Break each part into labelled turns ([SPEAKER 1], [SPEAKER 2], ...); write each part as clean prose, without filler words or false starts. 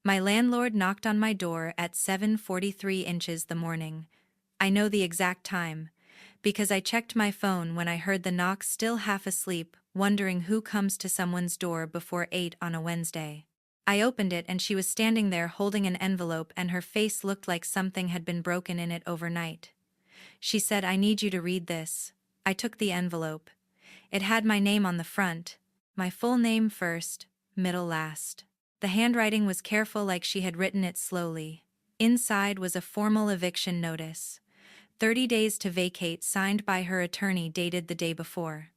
[SPEAKER 1] My landlord knocked on my door at 7:43 inches the morning. I know the exact time, because I checked my phone when I heard the knock, still half asleep, wondering who comes to someone's door before 8 on a Wednesday. I opened it and she was standing there holding an envelope and her face looked like something had been broken in it overnight. She said, "I need you to read this." I took the envelope. It had my name on the front, my full name first, middle last. The handwriting was careful, like she had written it slowly. Inside was a formal eviction notice. 30 days to vacate, signed by her attorney, dated the day before.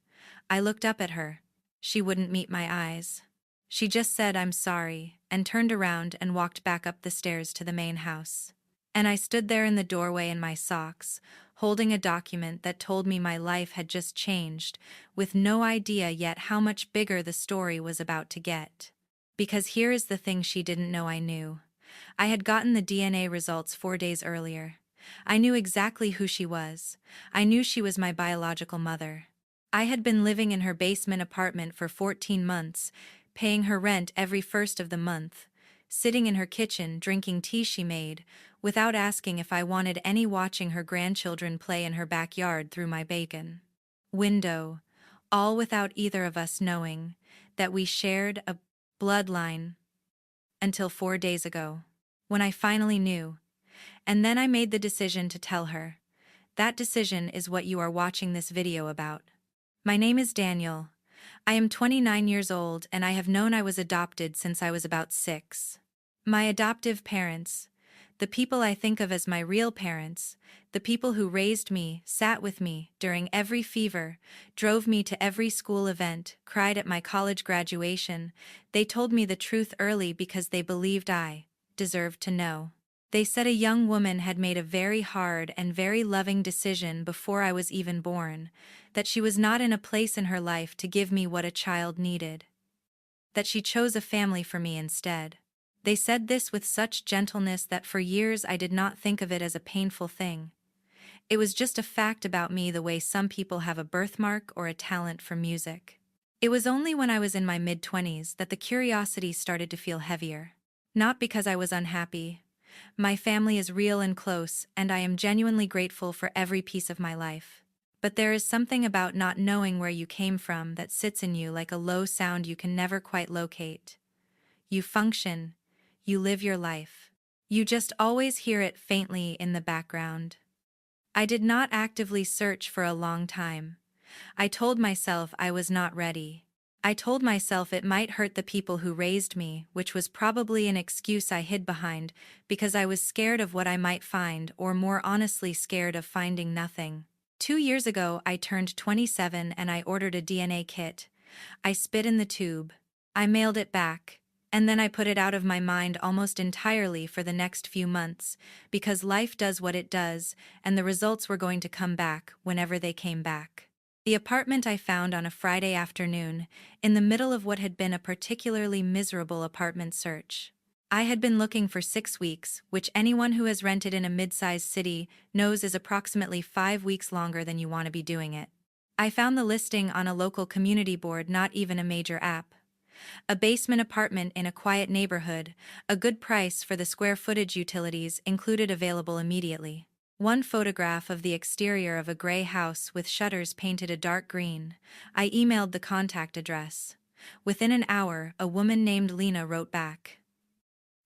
[SPEAKER 1] I looked up at her. She wouldn't meet my eyes. She just said, "I'm sorry," and turned around and walked back up the stairs to the main house. And I stood there in the doorway in my socks, holding a document that told me my life had just changed, with no idea yet how much bigger the story was about to get. Because here is the thing she didn't know I knew. I had gotten the DNA results 4 days earlier. I knew exactly who she was. I knew she was my biological mother. I had been living in her basement apartment for 14 months, paying her rent every first of the month, sitting in her kitchen drinking tea she made, without asking if I wanted any, watching her grandchildren play in her backyard through my bacon window, all without either of us knowing that we shared a bloodline until 4 days ago, when I finally knew. And then I made the decision to tell her. That decision is what you are watching this video about. My name is Daniel. I am 29 years old and I have known I was adopted since I was about 6. My adoptive parents, the people I think of as my real parents, the people who raised me, sat with me during every fever, drove me to every school event, cried at my college graduation. They told me the truth early because they believed I deserved to know. They said a young woman had made a very hard and very loving decision before I was even born, that she was not in a place in her life to give me what a child needed, that she chose a family for me instead. They said this with such gentleness that for years I did not think of it as a painful thing. It was just a fact about me, the way some people have a birthmark or a talent for music. It was only when I was in my mid-20s that the curiosity started to feel heavier. Not because I was unhappy. My family is real and close, and I am genuinely grateful for every piece of my life. But there is something about not knowing where you came from that sits in you like a low sound you can never quite locate. You function. You live your life. You just always hear it faintly in the background. I did not actively search for a long time. I told myself I was not ready. I told myself it might hurt the people who raised me, which was probably an excuse I hid behind because I was scared of what I might find, or more honestly, scared of finding nothing. 2 years ago, I turned 27 and I ordered a DNA kit. I spit in the tube. I mailed it back. And then I put it out of my mind almost entirely for the next few months, because life does what it does, and the results were going to come back whenever they came back. The apartment I found on a Friday afternoon, in the middle of what had been a particularly miserable apartment search. I had been looking for 6 weeks, which anyone who has rented in a mid-sized city knows is approximately 5 weeks longer than you want to be doing it. I found the listing on a local community board, not even a major app. A basement apartment in a quiet neighborhood, a good price for the square footage, utilities included, available immediately. One photograph of the exterior of a gray house with shutters painted a dark green. I emailed the contact address. Within an hour, a woman named Lena wrote back.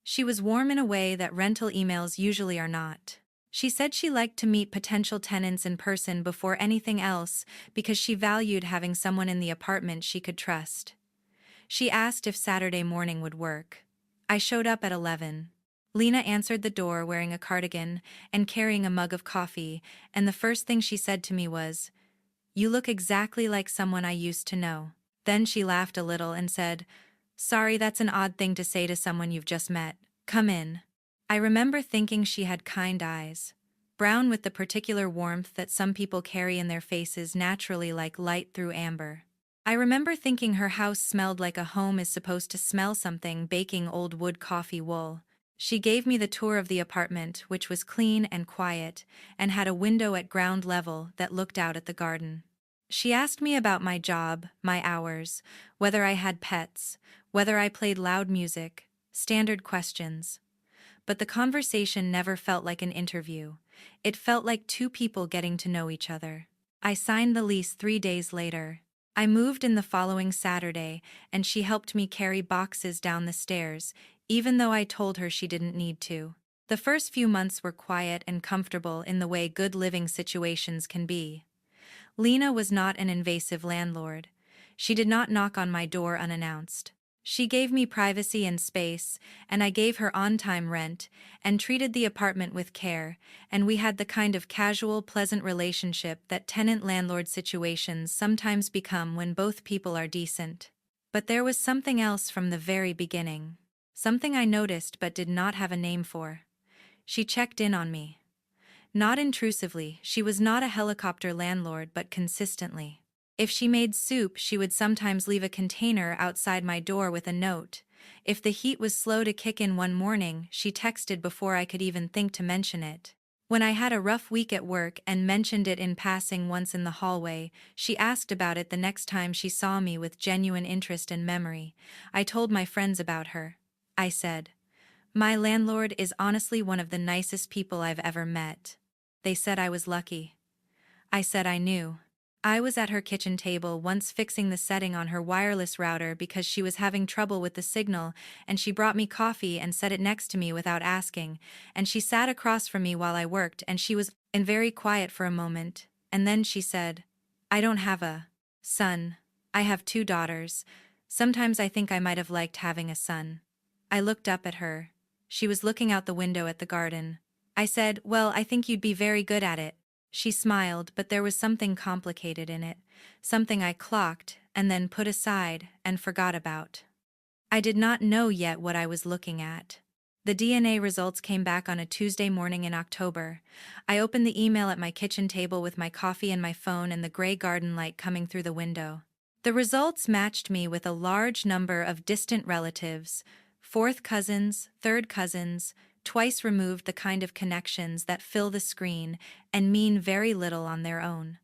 [SPEAKER 1] She was warm in a way that rental emails usually are not. She said she liked to meet potential tenants in person before anything else because she valued having someone in the apartment she could trust. She asked if Saturday morning would work. I showed up at 11. Lena answered the door wearing a cardigan and carrying a mug of coffee, and the first thing she said to me was, "You look exactly like someone I used to know." Then she laughed a little and said, "Sorry, that's an odd thing to say to someone you've just met. Come in." I remember thinking she had kind eyes, brown with the particular warmth that some people carry in their faces naturally, like light through amber. I remember thinking her house smelled like a home is supposed to smell, something, baking old wood, coffee, wool. She gave me the tour of the apartment, which was clean and quiet, and had a window at ground level that looked out at the garden. She asked me about my job, my hours, whether I had pets, whether I played loud music, Standard questions. But the conversation never felt like an interview. It felt like two people getting to know each other. I signed the lease 3 days later. I moved in the following Saturday, and she helped me carry boxes down the stairs, even though I told her she didn't need to. The first few months were quiet and comfortable in the way good living situations can be. Lena was not an invasive landlord. She did not knock on my door unannounced. She gave me privacy and space, and I gave her on-time rent, and treated the apartment with care, and we had the kind of casual, pleasant relationship that tenant-landlord situations sometimes become when both people are decent. But there was something else from the very beginning. Something I noticed but did not have a name for. She checked in on me. Not intrusively, she was not a helicopter landlord, but consistently. If she made soup, she would sometimes leave a container outside my door with a note. If the heat was slow to kick in one morning, she texted before I could even think to mention it. When I had a rough week at work and mentioned it in passing once in the hallway, she asked about it the next time she saw me with genuine interest and memory. I told my friends about her. I said, "My landlord is honestly one of the nicest people I've ever met." They said I was lucky. I said I knew. I was at her kitchen table once fixing the setting on her wireless router because she was having trouble with the signal, and she brought me coffee and set it next to me without asking, and she sat across from me while I worked, and she was very quiet for a moment, and then she said, "I don't have a son. I have 2 daughters. Sometimes I think I might have liked having a son." I looked up at her. She was looking out the window at the garden. I said, "Well, I think you'd be very good at it." She smiled, but there was something complicated in it, something I clocked, and then put aside, and forgot about. I did not know yet what I was looking at. The DNA results came back on a Tuesday morning in October. I opened the email at my kitchen table with my coffee and my phone and the gray garden light coming through the window. The results matched me with a large number of distant relatives, fourth cousins, third cousins, twice removed, the kind of connections that fill the screen and mean very little on their own.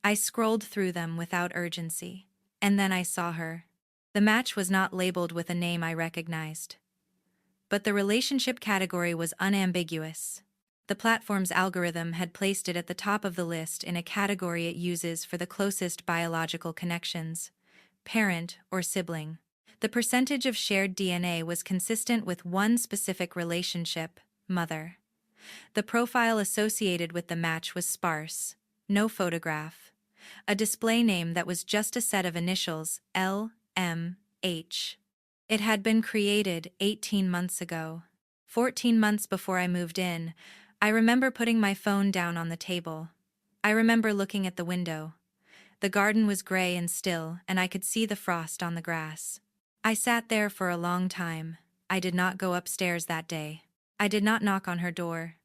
[SPEAKER 1] I scrolled through them without urgency. And then I saw her. The match was not labeled with a name I recognized. But the relationship category was unambiguous. The platform's algorithm had placed it at the top of the list in a category it uses for the closest biological connections: parent or sibling. The percentage of shared DNA was consistent with one specific relationship: mother. The profile associated with the match was sparse: no photograph. A display name that was just a set of initials: L, M, H. It had been created 18 months ago. 14 months before I moved in. I remember putting my phone down on the table. I remember looking at the window. The garden was gray and still, and I could see the frost on the grass. I sat there for a long time. I did not go upstairs that day. I did not knock on her door.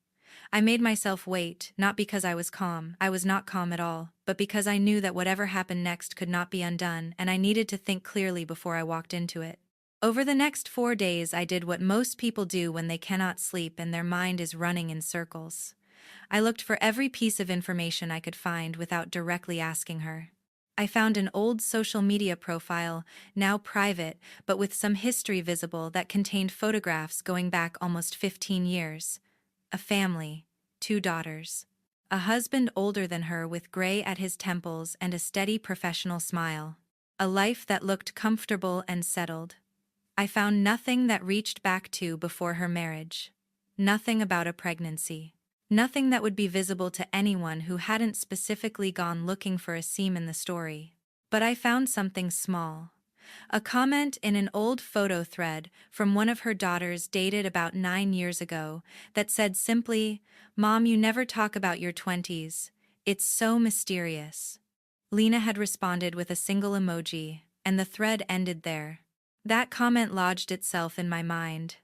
[SPEAKER 1] I made myself wait, not because I was calm. I was not calm at all, but because I knew that whatever happened next could not be undone, and I needed to think clearly before I walked into it. Over the next 4 days, I did what most people do when they cannot sleep and their mind is running in circles. I looked for every piece of information I could find without directly asking her. I found an old social media profile, now private, but with some history visible, that contained photographs going back almost 15 years. A family, 2 daughters. A husband older than her with gray at his temples and a steady professional smile. A life that looked comfortable and settled. I found nothing that reached back to before her marriage. Nothing about a pregnancy. Nothing that would be visible to anyone who hadn't specifically gone looking for a seam in the story. But I found something small. A comment in an old photo thread from one of her daughters dated about 9 years ago that said simply, "Mom, you never talk about your 20s. It's so mysterious." Lena had responded with a single emoji, and the thread ended there. That comment lodged itself in my mind.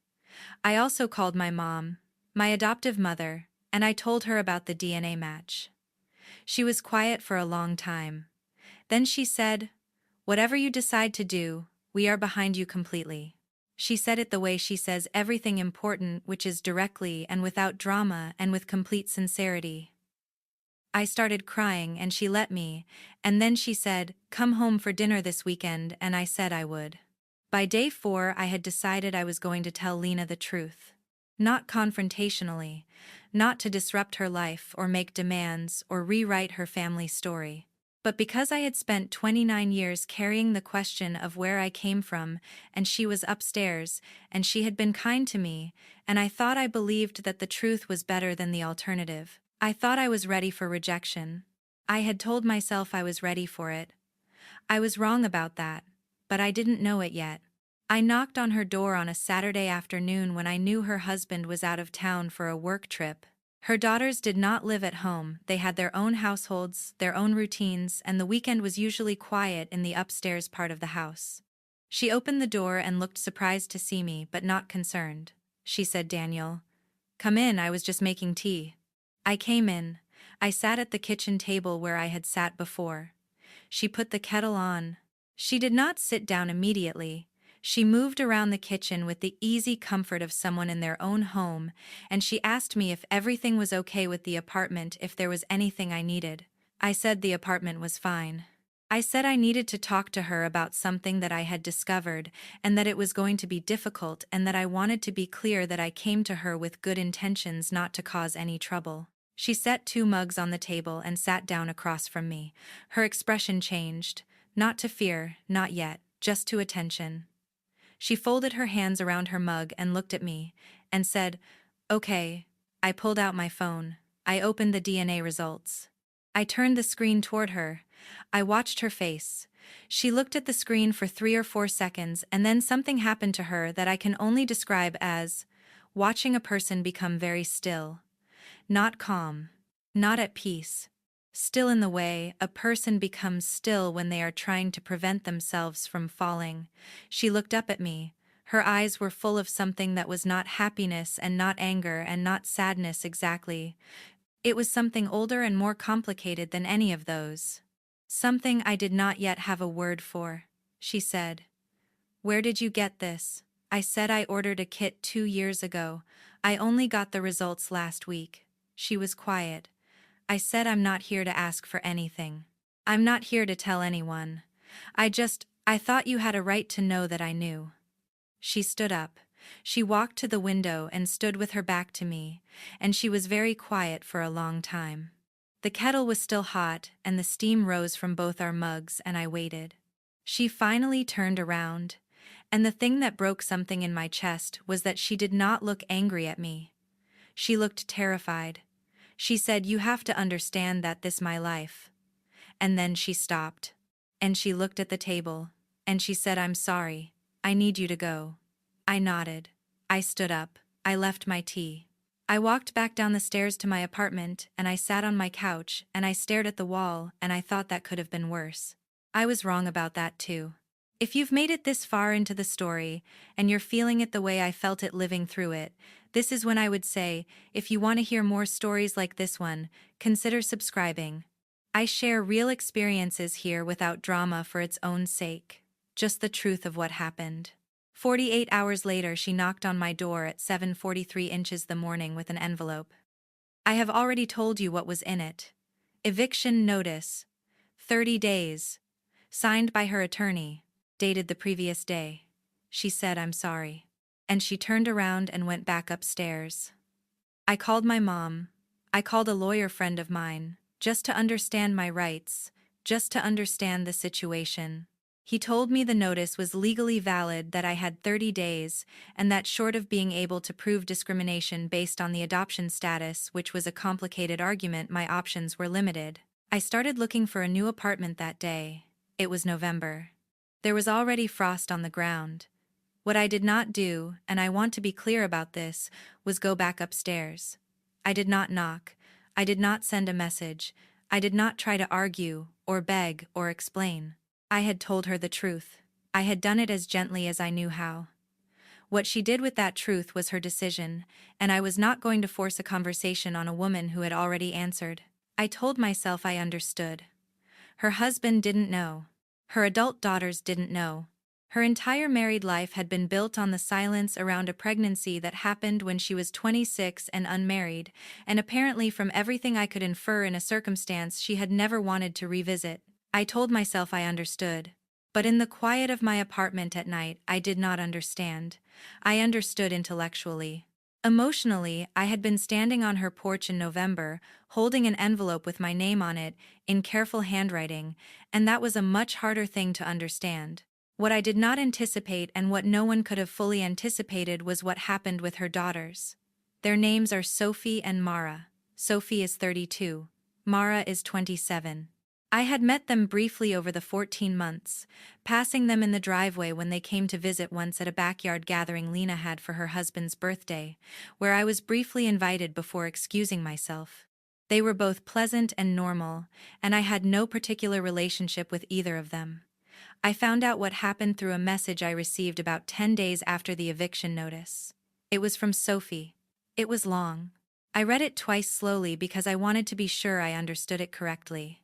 [SPEAKER 1] I also called my mom, my adoptive mother, and I told her about the DNA match. She was quiet for a long time. Then she said, "Whatever you decide to do, we are behind you completely." She said it the way she says everything important, which is directly and without drama and with complete sincerity. I started crying and she let me, and then she said, "Come home for dinner this weekend," and I said I would. By day 4, I had decided I was going to tell Lena the truth. Not confrontationally, not to disrupt her life or make demands or rewrite her family story. But because I had spent 29 years carrying the question of where I came from, and she was upstairs, and she had been kind to me, and I thought I believed that the truth was better than the alternative. I thought I was ready for rejection. I had told myself I was ready for it. I was wrong about that, but I didn't know it yet. I knocked on her door on a Saturday afternoon when I knew her husband was out of town for a work trip. Her daughters did not live at home, they had their own households, their own routines, and the weekend was usually quiet in the upstairs part of the house. She opened the door and looked surprised to see me, but not concerned. She said, "Daniel, come in, I was just making tea." I came in. I sat at the kitchen table where I had sat before. She put the kettle on. She did not sit down immediately. She moved around the kitchen with the easy comfort of someone in their own home, and she asked me if everything was okay with the apartment, if there was anything I needed. I said the apartment was fine. I said I needed to talk to her about something that I had discovered, and that it was going to be difficult, and that I wanted to be clear that I came to her with good intentions, not to cause any trouble. She set 2 mugs on the table and sat down across from me. Her expression changed, not to fear, not yet, just to attention. She folded her hands around her mug and looked at me, and said, "Okay." I pulled out my phone. I opened the DNA results. I turned the screen toward her. I watched her face. She looked at the screen for 3 or 4 seconds, and then something happened to her that I can only describe as watching a person become very still. Not calm. Not at peace. Still in the way a person becomes still when they are trying to prevent themselves from falling. She looked up at me. Her eyes were full of something that was not happiness and not anger and not sadness exactly. It was something older and more complicated than any of those. Something I did not yet have a word for. She said, "Where did you get this?" I said I ordered a kit 2 years ago. I only got the results last week. She was quiet. I said I'm not here to ask for anything. I'm not here to tell anyone. I thought you had a right to know that I knew. She stood up. She walked to the window and stood with her back to me, and she was very quiet for a long time. The kettle was still hot, and the steam rose from both our mugs, and I waited. She finally turned around, and the thing that broke something in my chest was that she did not look angry at me. She looked terrified. She said, "You have to understand that this my life." And then she stopped. And she looked at the table. And she said, "I'm sorry. I need you to go." I nodded. I stood up. I left my tea. I walked back down the stairs to my apartment, and I sat on my couch, and I stared at the wall, and I thought that could have been worse. I was wrong about that too. If you've made it this far into the story, and you're feeling it the way I felt it living through it, this is when I would say, if you want to hear more stories like this one, consider subscribing. I share real experiences here without drama for its own sake. Just the truth of what happened. 48 hours later, she knocked on my door at 7:43 inches the morning with an envelope. I have already told you what was in it. Eviction notice. 30 days. Signed by her attorney. Dated the previous day. She said, "I'm sorry." And she turned around and went back upstairs. I called my mom. I called a lawyer friend of mine, just to understand my rights, just to understand the situation. He told me the notice was legally valid, that I had 30 days, and that short of being able to prove discrimination based on the adoption status, which was a complicated argument, my options were limited. I started looking for a new apartment that day. It was November. There was already frost on the ground. What I did not do, and I want to be clear about this, was go back upstairs. I did not knock. I did not send a message. I did not try to argue, or beg, or explain. I had told her the truth. I had done it as gently as I knew how. What she did with that truth was her decision, and I was not going to force a conversation on a woman who had already answered. I told myself I understood. Her husband didn't know. Her adult daughters didn't know. Her entire married life had been built on the silence around a pregnancy that happened when she was 26 and unmarried, and apparently from everything I could infer in a circumstance she had never wanted to revisit. I told myself I understood. But in the quiet of my apartment at night, I did not understand. I understood intellectually. Emotionally, I had been standing on her porch in November, holding an envelope with my name on it, in careful handwriting, and that was a much harder thing to understand. What I did not anticipate and what no one could have fully anticipated was what happened with her daughters. Their names are Sophie and Mara. Sophie is 32. Mara is 27. I had met them briefly over the 14 months, passing them in the driveway when they came to visit once at a backyard gathering Lena had for her husband's birthday, where I was briefly invited before excusing myself. They were both pleasant and normal, and I had no particular relationship with either of them. I found out what happened through a message I received about 10 days after the eviction notice. It was from Sophie. It was long. I read it twice slowly because I wanted to be sure I understood it correctly.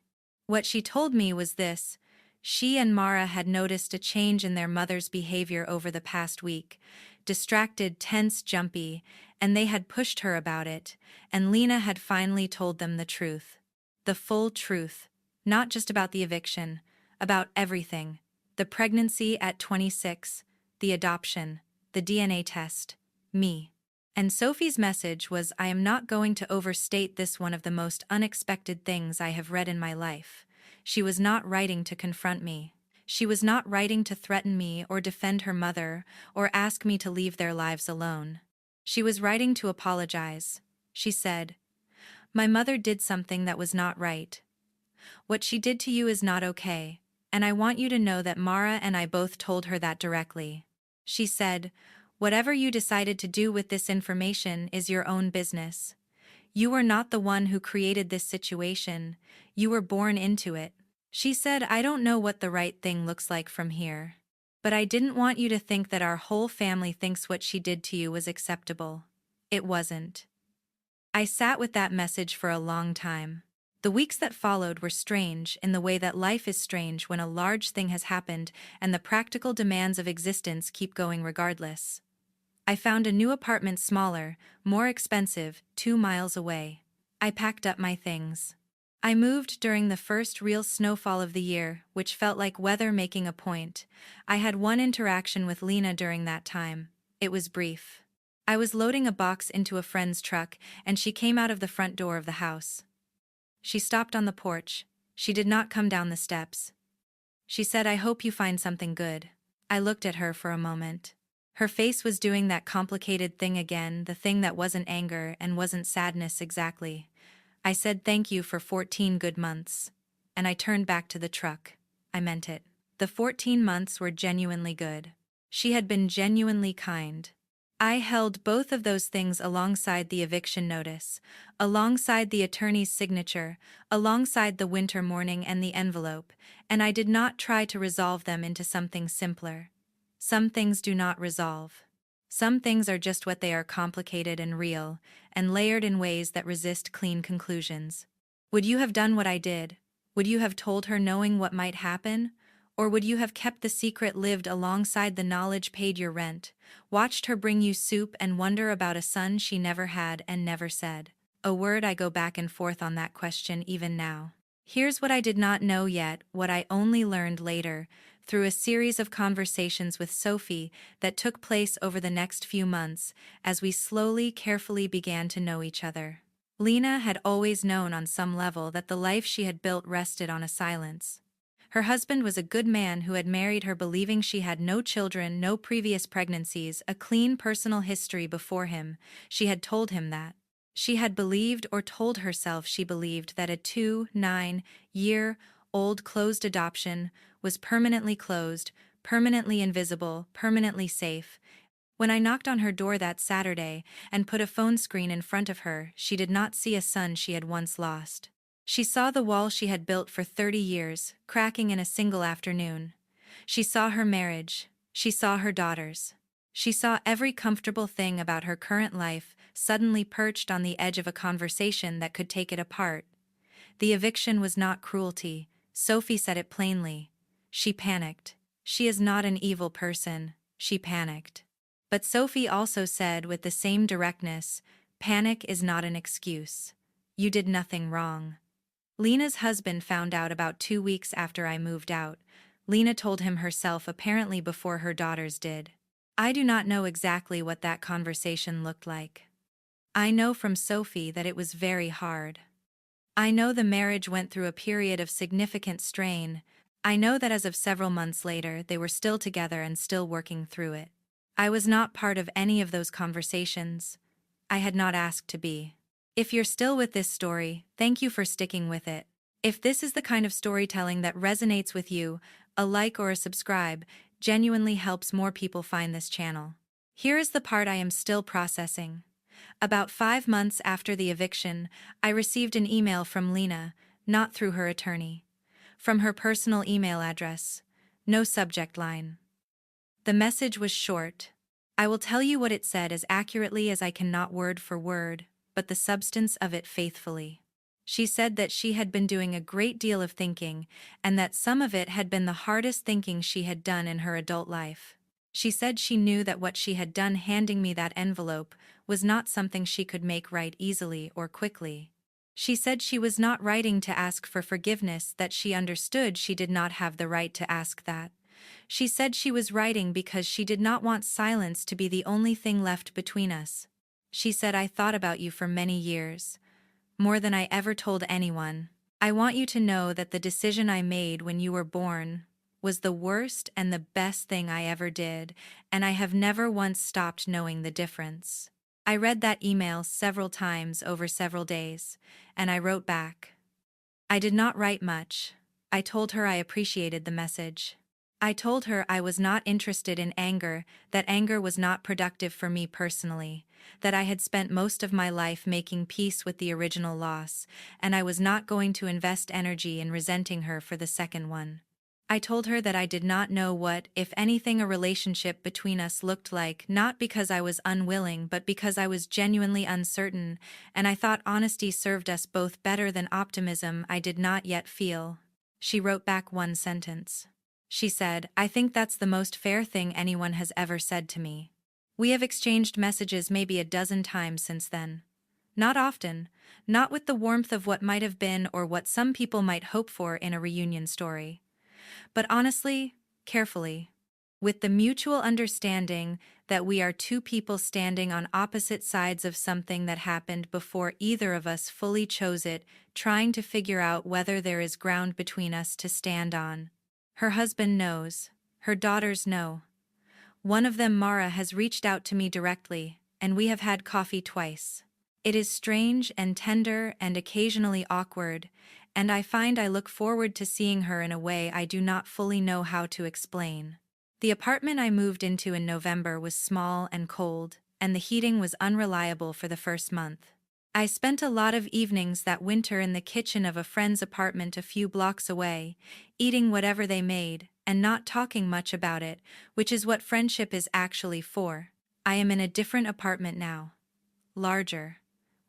[SPEAKER 1] What she told me was this: she and Mara had noticed a change in their mother's behavior over the past week, distracted, tense, jumpy, and they had pushed her about it, and Lena had finally told them the truth. The full truth. Not just about the eviction, about everything. The pregnancy at 26, the adoption, the DNA test, me. And Sophie's message was, I am not going to overstate this, one of the most unexpected things I have read in my life. She was not writing to confront me. She was not writing to threaten me or defend her mother or ask me to leave their lives alone. She was writing to apologize. She said, "My mother did something that was not right. What she did to you is not okay, and I want you to know that Mara and I both told her that directly." She said, "Whatever you decided to do with this information is your own business. You were not the one who created this situation, you were born into it." She said, "I don't know what the right thing looks like from here. But I didn't want you to think that our whole family thinks what she did to you was acceptable. It wasn't." I sat with that message for a long time. The weeks that followed were strange in the way that life is strange when a large thing has happened and the practical demands of existence keep going regardless. I found a new apartment, smaller, more expensive, 2 miles away. I packed up my things. I moved during the first real snowfall of the year, which felt like weather making a point. I had one interaction with Lena during that time. It was brief. I was loading a box into a friend's truck, and she came out of the front door of the house. She stopped on the porch. She did not come down the steps. She said, "I hope you find something good." I looked at her for a moment. Her face was doing that complicated thing again, the thing that wasn't anger and wasn't sadness exactly. I said, "Thank you for 14 good months." And I turned back to the truck. I meant it. The 14 months were genuinely good. She had been genuinely kind. I held both of those things alongside the eviction notice, alongside the attorney's signature, alongside the winter morning and the envelope, and I did not try to resolve them into something simpler. Some things do not resolve. Some things are just what they are, complicated and real, and layered in ways that resist clean conclusions. Would you have done what I did? Would you have told her knowing what might happen? Or would you have kept the secret, lived alongside the knowledge, paid your rent, watched her bring you soup and wonder about a son she never had and never said a word? I go back and forth on that question even now. Here's what I did not know yet, what I only learned later, through a series of conversations with Sophie that took place over the next few months as we slowly, carefully began to know each other. Lena had always known on some level that the life she had built rested on a silence. Her husband was a good man who had married her believing she had no children, no previous pregnancies, a clean personal history before him. She had told him that. She had believed, or told herself she believed, that a 2-9-year-old closed adoption was permanently closed, permanently invisible, permanently safe. When I knocked on her door that Saturday and put a phone screen in front of her, she did not see a son she had once lost. She saw the wall she had built for 30 years, cracking in a single afternoon. She saw her marriage. She saw her daughters. She saw every comfortable thing about her current life suddenly perched on the edge of a conversation that could take it apart. The eviction was not cruelty. Sophie said it plainly. She panicked. She is not an evil person. She panicked. But Sophie also said with the same directness, panic is not an excuse. You did nothing wrong. Lena's husband found out about 2 weeks after I moved out. Lena told him herself, apparently before her daughters did. I do not know exactly what that conversation looked like. I know from Sophie that it was very hard. I know the marriage went through a period of significant strain. I know that as of several months later, they were still together and still working through it. I was not part of any of those conversations. I had not asked to be. If you're still with this story, thank you for sticking with it. If this is the kind of storytelling that resonates with you, a like or a subscribe genuinely helps more people find this channel. Here is the part I am still processing. About 5 months after the eviction, I received an email from Lena, not through her attorney. From her personal email address. No subject line. The message was short. I will tell you what it said as accurately as I cannot word for word, but the substance of it faithfully. She said that she had been doing a great deal of thinking, and that some of it had been the hardest thinking she had done in her adult life. She said she knew that what she had done handing me that envelope was not something she could make right easily or quickly. She said she was not writing to ask for forgiveness, that she understood she did not have the right to ask that. She said she was writing because she did not want silence to be the only thing left between us. She said, I thought about you for many years. More than I ever told anyone. I want you to know that the decision I made when you were born was the worst and the best thing I ever did, and I have never once stopped knowing the difference. I read that email several times over several days, and I wrote back. I did not write much. I told her I appreciated the message. I told her I was not interested in anger, that anger was not productive for me personally, that I had spent most of my life making peace with the original loss, and I was not going to invest energy in resenting her for the second one. I told her that I did not know what, if anything, a relationship between us looked like, not because I was unwilling but because I was genuinely uncertain, and I thought honesty served us both better than optimism I did not yet feel. She wrote back one sentence. She said, I think that's the most fair thing anyone has ever said to me. We have exchanged messages maybe a dozen times since then. Not often, not with the warmth of what might have been or what some people might hope for in a reunion story. But honestly, carefully. With the mutual understanding that we are two people standing on opposite sides of something that happened before either of us fully chose it, trying to figure out whether there is ground between us to stand on. Her husband knows. Her daughters know. One of them, Mara, has reached out to me directly, and we have had coffee twice. It is strange and tender and occasionally awkward, and I find I look forward to seeing her in a way I do not fully know how to explain. The apartment I moved into in November was small and cold, and the heating was unreliable for the first month. I spent a lot of evenings that winter in the kitchen of a friend's apartment a few blocks away, eating whatever they made, and not talking much about it, which is what friendship is actually for. I am in a different apartment now. Larger.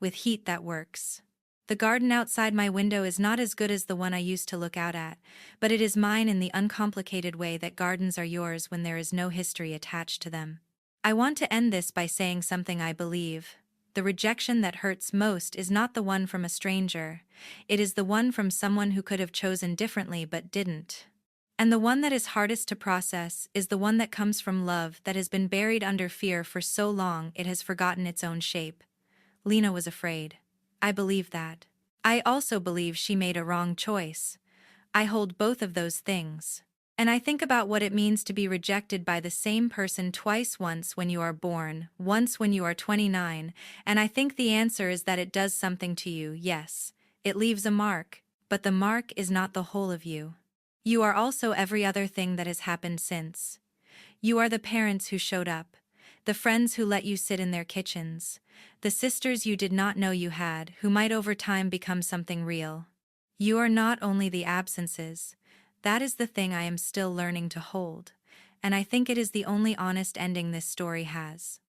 [SPEAKER 1] With heat that works. The garden outside my window is not as good as the one I used to look out at, but it is mine in the uncomplicated way that gardens are yours when there is no history attached to them. I want to end this by saying something I believe. The rejection that hurts most is not the one from a stranger. It is the one from someone who could have chosen differently but didn't. And the one that is hardest to process is the one that comes from love that has been buried under fear for so long it has forgotten its own shape. Lena was afraid. I believe that. I also believe she made a wrong choice. I hold both of those things. And I think about what it means to be rejected by the same person twice, once when you are born, once when you are 29, and I think the answer is that it does something to you. Yes, it leaves a mark, but the mark is not the whole of you. You are also every other thing that has happened since. You are the parents who showed up, the friends who let you sit in their kitchens, the sisters you did not know you had, who might over time become something real. You are not only the absences. That is the thing I am still learning to hold, and I think it is the only honest ending this story has.